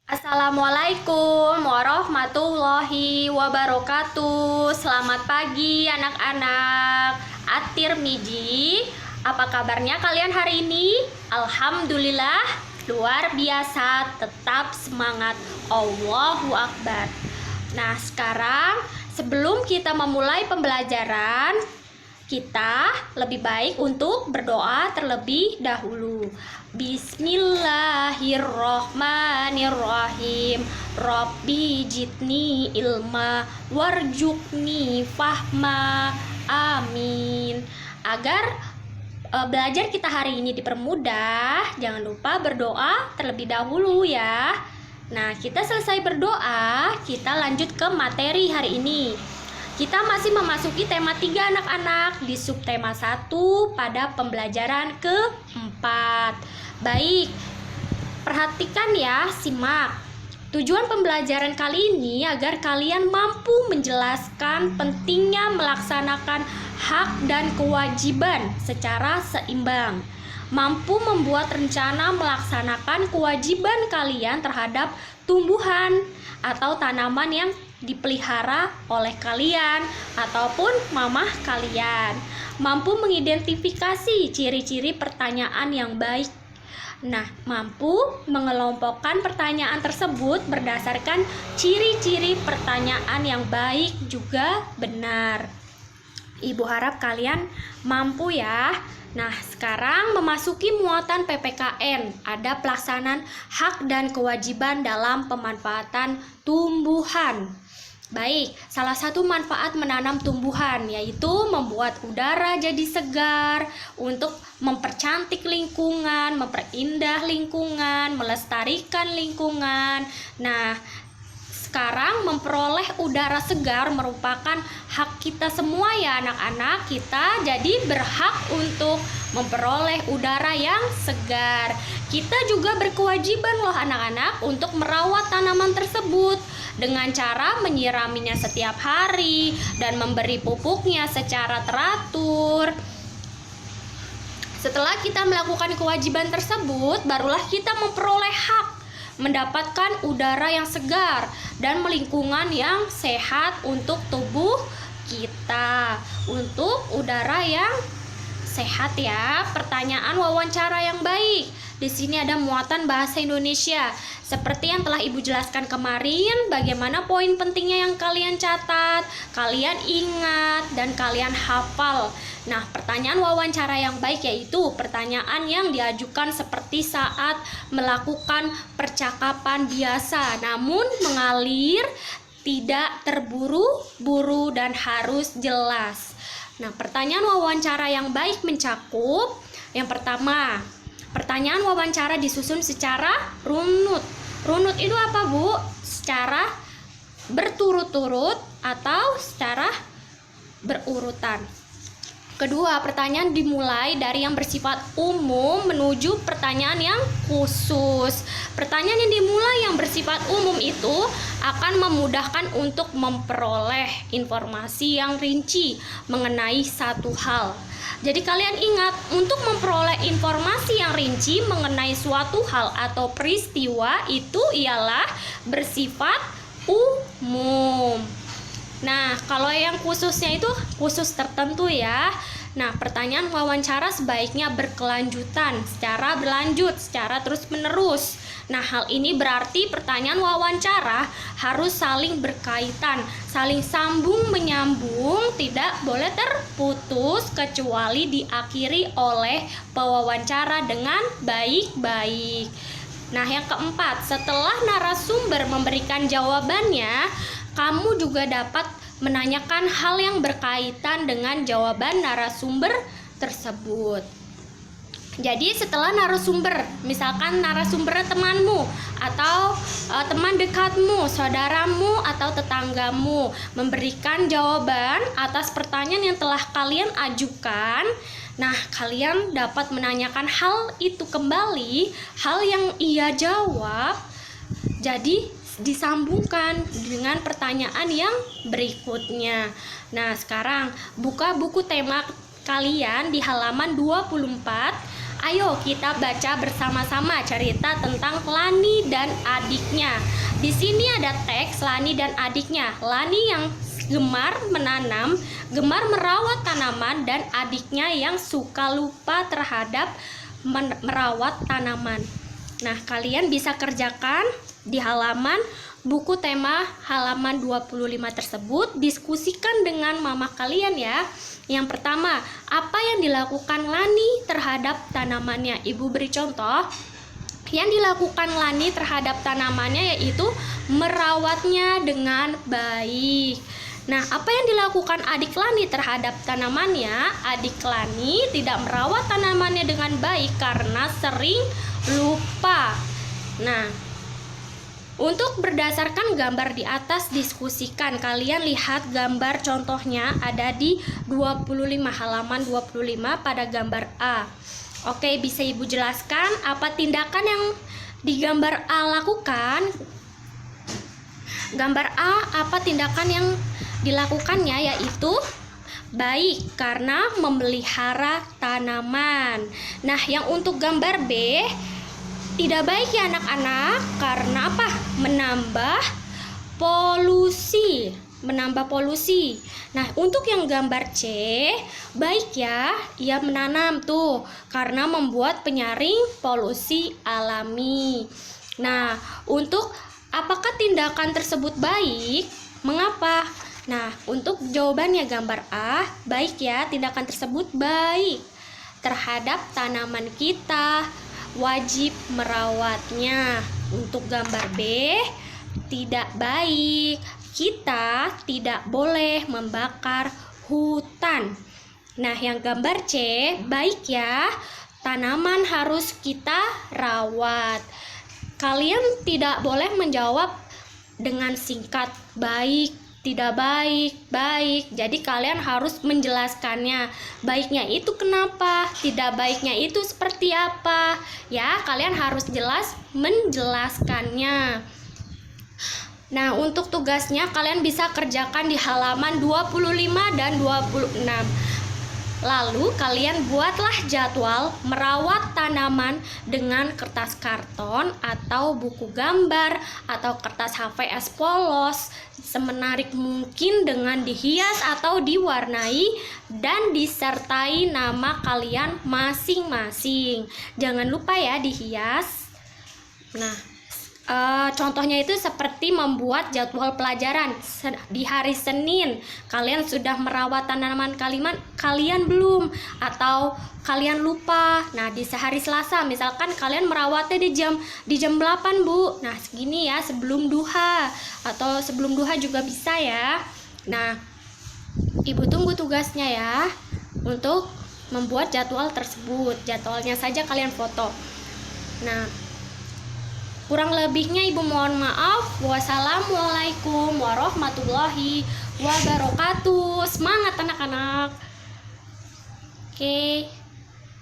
Assalamualaikum warahmatullahi wabarakatuh. Selamat pagi anak-anak At-Tirmidzi. Apa kabarnya kalian hari ini? Alhamdulillah, luar biasa. Tetap semangat. Allahu Akbar. Nah, sekarang sebelum kita memulai pembelajaran, kita lebih baik untuk berdoa terlebih dahulu. Bismillahirrohmanirrohim. Robbi jitni ilma warjukni fahma. Amin. Agar belajar kita hari ini dipermudah, jangan lupa berdoa terlebih dahulu ya. Nah, kita selesai berdoa, kita lanjut ke materi hari ini. Kita masih memasuki tema 3 anak-anak di subtema 1 pada pembelajaran keempat. Baik, perhatikan ya, simak. Tujuan pembelajaran kali ini agar kalian mampu menjelaskan pentingnya melaksanakan hak dan kewajiban secara seimbang. Mampu membuat rencana melaksanakan kewajiban kalian terhadap tumbuhan atau tanaman yang dipelihara oleh kalian ataupun mamah kalian. Mampu mengidentifikasi ciri-ciri pertanyaan yang baik. Nah, mampu mengelompokkan pertanyaan tersebut berdasarkan ciri-ciri pertanyaan yang baik juga benar. Ibu harap kalian mampu ya. Nah, sekarang memasuki muatan PPKN, ada pelaksanaan hak dan kewajiban dalam pemanfaatan tumbuhan. Baik, salah satu manfaat menanam tumbuhan yaitu membuat udara jadi segar, untuk mempercantik lingkungan, memperindah lingkungan, melestarikan lingkungan. Nah, sekarang memperoleh udara segar merupakan hak kita semua ya anak-anak. Kita jadi berhak untuk memperoleh udara yang segar. Kita juga berkewajiban loh anak-anak untuk merawat tanaman tersebut dengan cara menyiraminya setiap hari dan memberi pupuknya secara teratur. Setelah kita melakukan kewajiban tersebut, barulah kita memperoleh hak mendapatkan udara yang segar dan lingkungan yang sehat untuk tubuh kita. Untuk udara yang sehat ya. Pertanyaan wawancara yang baik. Di sini ada muatan bahasa Indonesia. Seperti yang telah Ibu jelaskan kemarin, bagaimana poin pentingnya yang kalian catat, kalian ingat, dan kalian hafal. Nah, pertanyaan wawancara yang baik yaitu pertanyaan yang diajukan seperti saat melakukan percakapan biasa, namun mengalir, tidak terburu-buru, dan harus jelas. Nah, pertanyaan wawancara yang baik mencakup yang pertama, pertanyaan wawancara disusun secara runut. Runut itu apa, Bu? Secara berturut-turut atau secara berurutan. Kedua, pertanyaan dimulai dari yang bersifat umum menuju pertanyaan yang khusus. Pertanyaan yang dimulai yang bersifat umum itu akan memudahkan untuk memperoleh informasi yang rinci mengenai satu hal. Jadi kalian ingat, untuk memperoleh informasi yang rinci mengenai suatu hal atau peristiwa itu ialah bersifat umum. Nah, kalau yang khususnya itu khusus tertentu ya. Nah, pertanyaan wawancara sebaiknya berkelanjutan, secara berlanjut, secara terus-menerus. Nah, hal ini berarti pertanyaan wawancara harus saling berkaitan, saling sambung menyambung, tidak boleh terputus kecuali diakhiri oleh pewawancara dengan baik-baik. Nah, yang keempat, setelah narasumber memberikan jawabannya, kamu juga dapat menanyakan hal yang berkaitan dengan jawaban narasumber tersebut. Jadi setelah narasumber, misalkan narasumbernya temanmu atau teman dekatmu, saudaramu atau tetanggamu memberikan jawaban atas pertanyaan yang telah kalian ajukan, nah kalian dapat menanyakan hal itu kembali, hal yang ia jawab. Jadi disambungkan dengan pertanyaan yang berikutnya. Nah, sekarang buka buku tema kalian di halaman 24 Ayo kita baca bersama-sama cerita tentang Lani dan adiknya. Di sini ada teks Lani dan adiknya. Lani yang gemar menanam, gemar merawat tanaman, dan adiknya yang suka lupa terhadap merawat tanaman. Nah, kalian bisa kerjakan di halaman buku tema halaman 25 tersebut. Diskusikan dengan mama kalian ya. Yang pertama, apa yang dilakukan Lani terhadap tanamannya? Ibu beri contoh. Yang dilakukan Lani terhadap tanamannya yaitu merawatnya dengan baik. Nah, apa yang dilakukan adik Lani terhadap tanamannya? Adik Lani tidak merawat tanamannya dengan baik karena sering lupa. Nah, untuk berdasarkan gambar di atas diskusikan. Kalian lihat gambar contohnya ada di 25 halaman 25 pada gambar A. Oke, bisa Ibu jelaskan apa tindakan yang di gambar A lakukan? Gambar A, apa tindakan yang dilakukannya yaitu baik karena memelihara tanaman. Nah, yang untuk gambar B, tidak baik ya anak-anak, karena apa? Menambah polusi. Nah, untuk yang gambar C, baik ya, ia menanam tuh karena membuat penyaring polusi alami. Nah, untuk apakah tindakan tersebut baik? Mengapa? Nah, untuk jawabannya gambar A, baik ya, tindakan tersebut baik terhadap tanaman kita. Wajib merawatnya. Untuk gambar B, tidak baik. Kita tidak boleh membakar hutan. Nah, yang gambar C, baik ya. Tanaman harus kita rawat. Kalian tidak boleh menjawab dengan singkat baik, tidak baik, baik. Jadi kalian harus menjelaskannya. Baiknya itu kenapa? Tidak baiknya itu seperti apa? Ya, kalian harus jelas menjelaskannya. Nah, untuk tugasnya kalian bisa kerjakan di halaman 25 dan 26. Lalu kalian buatlah jadwal merawat tanaman dengan kertas karton atau buku gambar atau kertas HVS polos, semenarik mungkin dengan dihias atau diwarnai dan disertai nama kalian masing-masing. Jangan lupa ya dihias. Nah, contohnya itu seperti membuat jadwal pelajaran. Di hari Senin kalian sudah merawat tanaman kalian belum, atau kalian lupa. Nah, di hari Selasa misalkan kalian merawatnya di jam 8 Bu. Nah, segini ya, sebelum duha atau sebelum duha juga bisa ya. Nah, Ibu tunggu tugasnya ya untuk membuat jadwal tersebut. Jadwalnya saja kalian foto. Nah, kurang lebihnya Ibu mohon maaf. Wassalamualaikum warahmatullahi wabarakatuh. Semangat anak-anak. Oke.